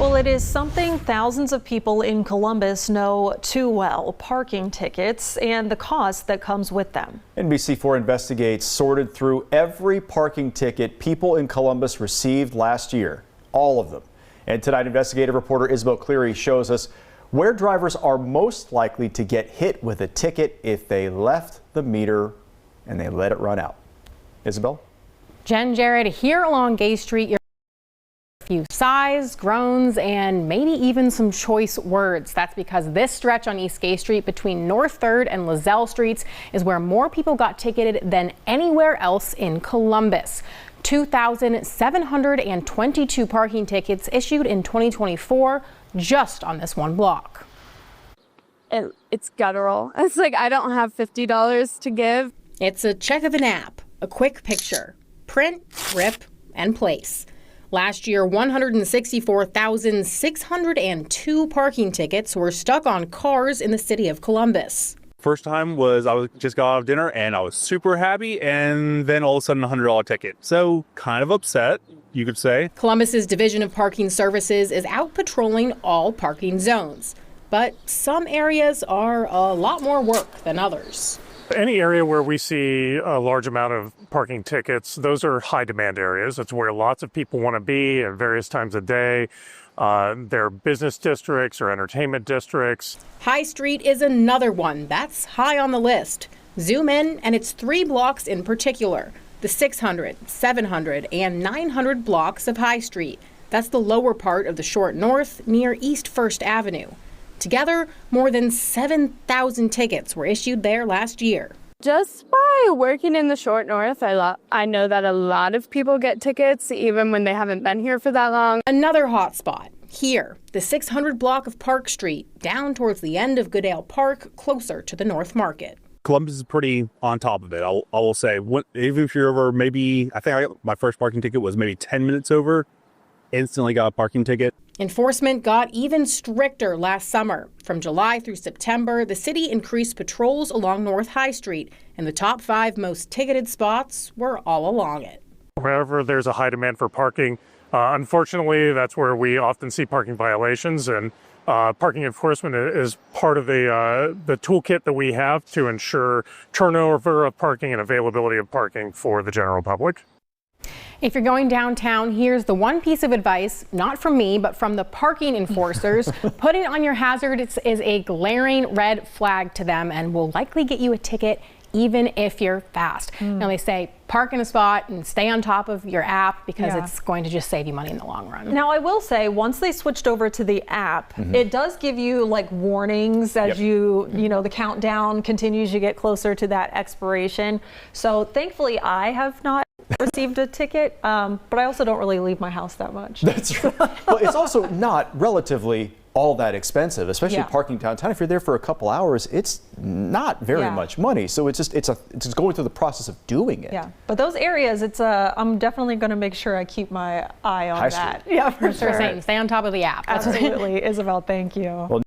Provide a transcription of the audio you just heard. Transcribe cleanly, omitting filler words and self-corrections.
Well, it is something thousands of people in Columbus know too well: parking tickets and the cost that comes with them. NBC4 Investigates sorted through every parking ticket people in Columbus received last year, all of them. And tonight, investigative reporter Isabel Cleary shows us where drivers are most likely to get hit with a ticket if they left the meter and they let it run out. Isabel? Jen, Jared, here along Gay Street, you're a few sighs, groans, and maybe even some choice words. That's because this stretch on East Gay Street between North 3rd and Lozelle Streets is where more people got ticketed than anywhere else in Columbus. 2,722 parking tickets issued in 2024 just on this one block. It's guttural. It's like I don't have $50 to give. It's a check of an app, a quick picture, print, rip, and place. Last year, 164,602 parking tickets were stuck on cars in the city of Columbus. First time was I just got out of dinner and I was super happy, and then all of a sudden $100 ticket. So kind of upset, you could say. Columbus's Division of Parking Services is out patrolling all parking zones, but some areas are a lot more work than others. Any area where we see a large amount of parking tickets, those are high demand areas. It's where lots of people want to be at various times of day. They're business districts or entertainment districts. High Street is another one that's high on the list. Zoom in, and it's 3 blocks in particular: the 600, 700, and 900 blocks of High Street. That's the lower part of the Short North near East First Avenue. Together, more than 7,000 tickets were issued there last year. Just by working in the Short North, I know that a lot of people get tickets even when they haven't been here for that long. Another hot spot here, the 600 block of Park Street, down towards the end of Goodale Park, closer to the North Market. Columbus is pretty on top of it. I will say, even if you're over maybe, I think my first parking ticket was maybe 10 minutes over, instantly got a parking ticket. Enforcement got even stricter last summer. From July through September, the city increased patrols along North High Street, and the top 5 most ticketed spots were all along it. Wherever there's a high demand for parking, unfortunately, that's where we often see parking violations, and parking enforcement is part of the toolkit that we have to ensure turnover of parking and availability of parking for the general public. If you're going downtown, here's the one piece of advice, not from me, but from the parking enforcers. Putting on your hazard is a glaring red flag to them and will likely get you a ticket even if you're fast. Now they say park in a spot and stay on top of your app because it's going to just save you money in the long run. Now, I will say, once they switched over to the app, it does give you like warnings as you know, the countdown continues, you get closer to that expiration. So thankfully, I have not received a ticket, but I also don't really leave my house that much. That's right. Well, it's also not relatively all that expensive, especially parking downtown. If you're there for a couple hours, it's not very much money. So it's just going through the process of doing it. Yeah, but those areas, I'm definitely going to make sure I keep my eye on High that. Street. Yeah, for sure. Stay on top of the app. Absolutely, Isabel. Thank you. Well,